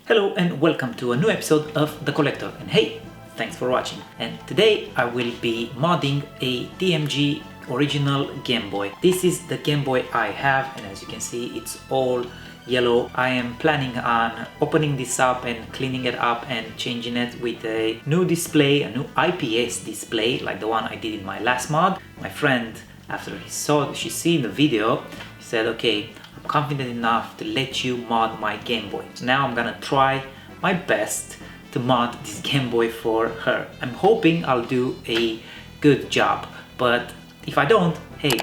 Hello and welcome to a new episode of The Collector, and hey, thanks for watching. And today I will be modding a DMG original Game Boy. This is the Game Boy I have, and as you can see it's all yellow. I am planning on opening this up and cleaning it up and changing it with a new display, a new IPS display like the one I did in my last mod. My friend, after she seen the video, he said, okay, I'm confident enough to let you mod my Game Boy. So now I'm gonna try my best to mod this Game Boy for her. I'm hoping I'll do a good job, but if I don't, hey,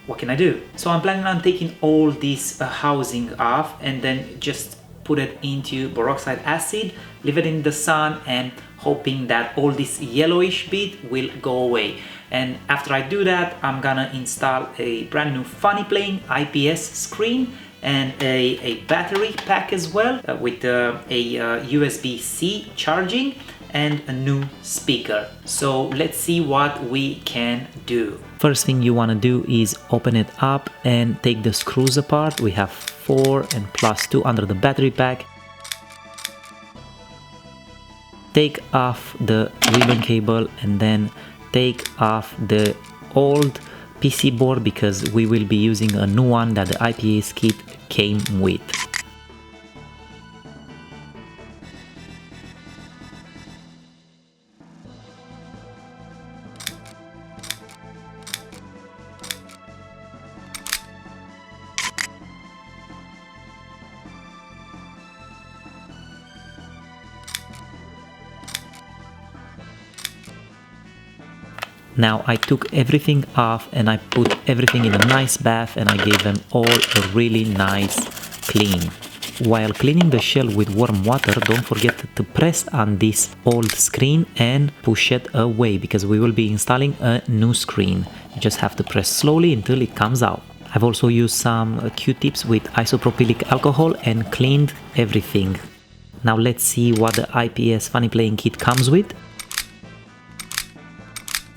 what can I do? So I'm planning on taking all this housing off and then just put it into peroxide acid, leave it in the sun, and hoping that all this yellowish bit will go away. And after I do that, I'm gonna install a brand new funny playing IPS screen and a battery pack as well with a USB-C charging and a new speaker. So let's see what we can do. First thing you want to do is open it up and take the screws apart. We have 4 and plus 2 under the battery pack. Take off the ribbon cable and then take off the old PC board because we will be using a new one that the IPS kit came with. Now I took everything off and I put everything in a nice bath and I gave them all a really nice clean. While cleaning the shell with warm water, don't forget to press on this old screen and push it away because we will be installing a new screen. You just have to press slowly until it comes out. I've also used some Q-tips with isopropylic alcohol and cleaned everything. Now let's see what the IPS funny playing kit comes with.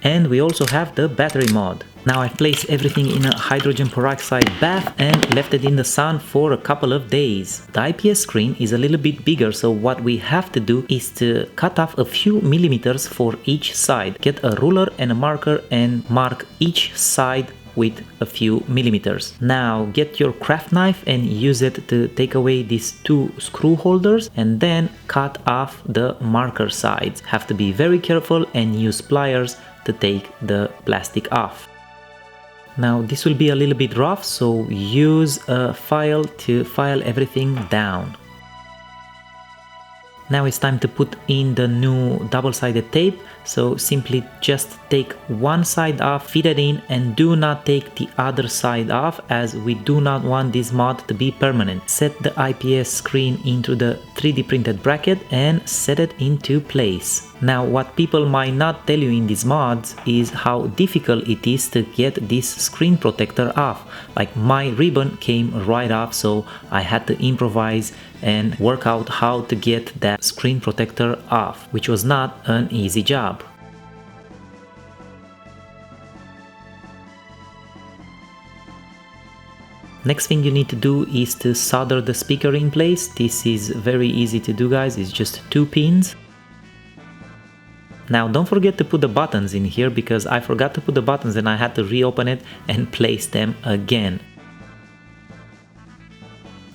And we also have the battery mod. Now I've placed everything in a hydrogen peroxide bath and left it in the sun for a couple of days. The IPS screen is a little bit bigger, so what we have to do is to cut off a few millimeters for each side. Get a ruler and a marker and mark each side with a few millimeters. Now get your craft knife and use it to take away these 2 screw holders and then cut off the marker sides. Have to be very careful and use pliers to take the plastic off. Now this will be a little bit rough, so use a file to file everything down. Now it's time to put in the new double-sided tape, so simply just take one side off, fit it in, and do not take the other side off as we do not want this mod to be permanent. Set the IPS screen into the 3D printed bracket and set it into place. Now what people might not tell you in these mods is how difficult it is to get this screen protector off. Like my ribbon came right off, so I had to improvise and work out how to get that screen protector off, which was not an easy job. Next thing you need to do is to solder the speaker in place. This is very easy to do, guys. It's just 2 pins. Now don't forget to put the buttons in here because I forgot to put the buttons and I had to reopen it and place them again.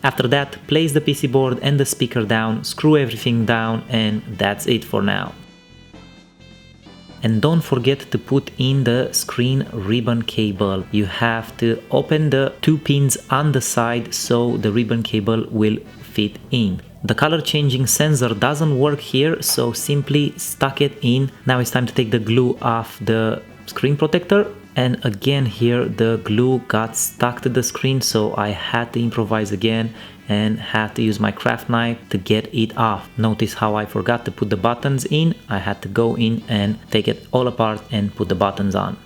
After that, place the PC board and the speaker down, screw everything down, and that's it for now. And don't forget to put in the screen ribbon cable. You have to open the 2 pins on the side so the ribbon cable will fit in. The color changing sensor doesn't work here, so simply stuck it in. Now it's time to take the glue off the screen protector. And again here the glue got stuck to the screen, so I had to improvise again and had to use my craft knife to get it off. Notice how I forgot to put the buttons in. I had to go in and take it all apart and put the buttons on.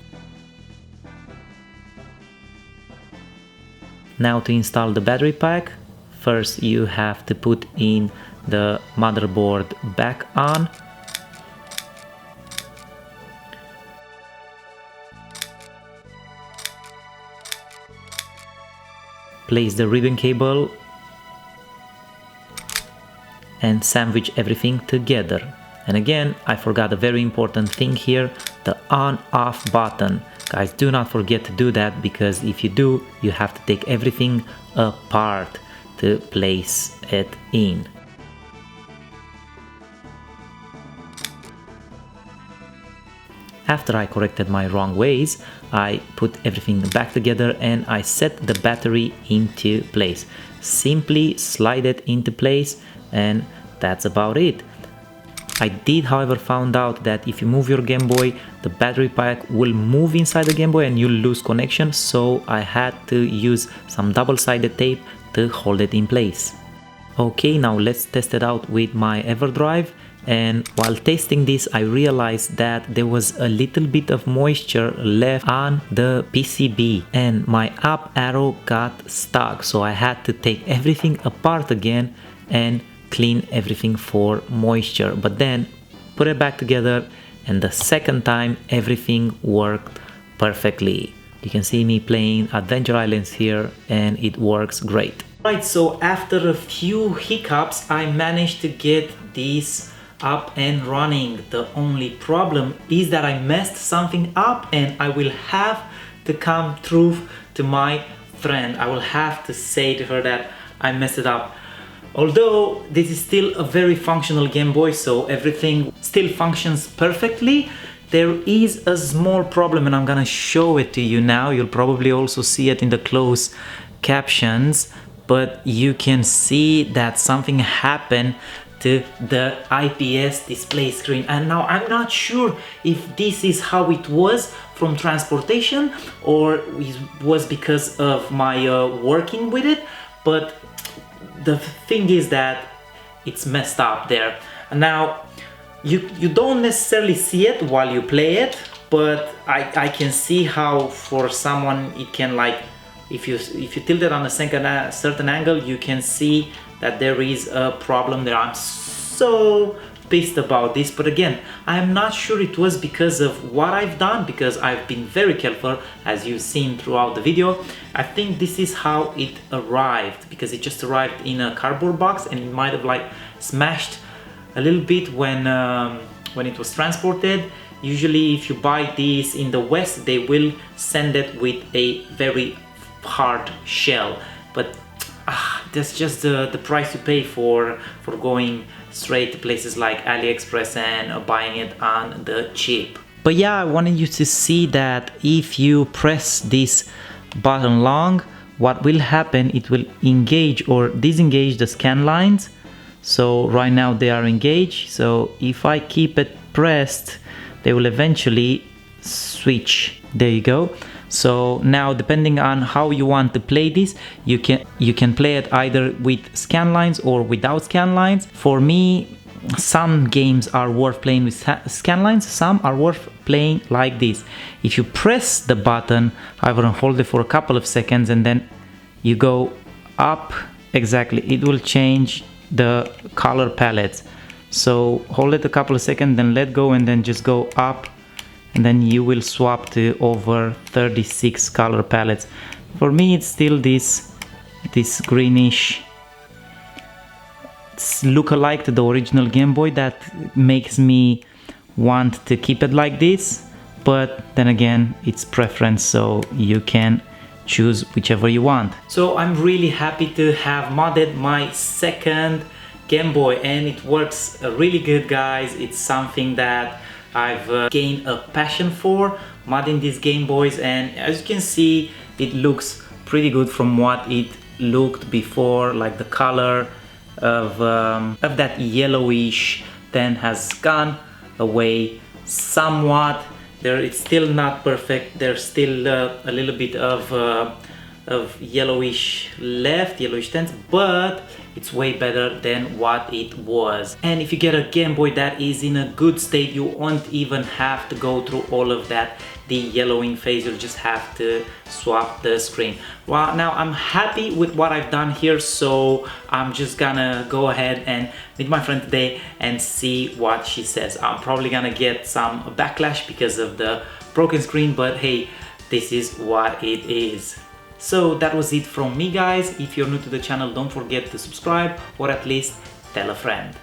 Now to install the battery pack, first you have to put in the motherboard back on. Place the ribbon cable and sandwich everything together. And again, I forgot a very important thing here, the on-off button. Guys, do not forget to do that, because if you do, you have to take everything apart to place it in. After I corrected my wrong ways, I put everything back together and I set the battery into place. Simply slide it into place and that's about it. I did, however, found out that if you move your Game Boy, the battery pack will move inside the Game Boy and you'll lose connection, so I had to use some double-sided tape to hold it in place. Okay, now let's test it out with my EverDrive, and while testing this I realized that there was a little bit of moisture left on the PCB and my up arrow got stuck, so I had to take everything apart again and clean everything for moisture, but then put it back together, and the second time everything worked perfectly. You can see me playing Adventure Islands here and it works great. Right, so after a few hiccups I managed to get this up and running. The only problem is that I messed something up and I will have to come through to my friend. I will have to say to her that I messed it up. Although this is still a very functional Game Boy, so everything still functions perfectly, there is a small problem and I'm gonna show it to you now. You'll probably also see it in the closed captions, but you can see that something happened to the IPS display screen, and now I'm not sure if this is how it was from transportation or it was because of my working with it, but the thing is that it's messed up there. And now you don't necessarily see it while you play it, but I can see how for someone it can, like, if you tilt it on a certain angle, you can see that there is a problem there. I'm so pissed about this, but again, I'm not sure it was because of what I've done, because I've been very careful, as you've seen throughout the video. I think this is how it arrived, because it just arrived in a cardboard box and it might have like smashed a little bit when it was transported. Usually if you buy these in the West, they will send it with a very hard shell, but that's just the price you pay for going straight to places like AliExpress and buying it on the cheap. But yeah, I wanted you to see that if you press this button long, what will happen, it will engage or disengage the scan lines. So right now they are engaged, so if I keep it pressed, they will eventually switch. There you go. So now, depending on how you want to play this, you can play it either with scan lines or without scan lines. For me, some games are worth playing with scan lines, some are worth playing like this. If you press the button, however, and hold it for a couple of seconds and then you go up, exactly, it will change the color palettes. So hold it a couple of seconds, then let go and then just go up, and then you will swap to over 36 color palettes. For me, it's still this greenish look-alike to the original Game Boy that makes me want to keep it like this, but then again, it's preference, so you can choose whichever you want. So I'm really happy to have modded my second Game Boy, and it works really good, guys. It's something that I've gained a passion for, modding these Game Boys, and as you can see, it looks pretty good from what it looked before. Like the color of that yellowish then has gone away somewhat. It's still not perfect. There's still a little bit of yellowish tints, but it's way better than what it was. And if you get a Game Boy that is in a good state, you won't even have to go through all of that de-yellowing phase. You'll just have to swap the screen. Well, now I'm happy with what I've done here, so I'm just gonna go ahead and meet my friend today and see what she says. I'm probably gonna get some backlash because of the broken screen, but hey, this is what it is. So that was it from me, guys. If you're new to the channel, don't forget to subscribe, or at least tell a friend.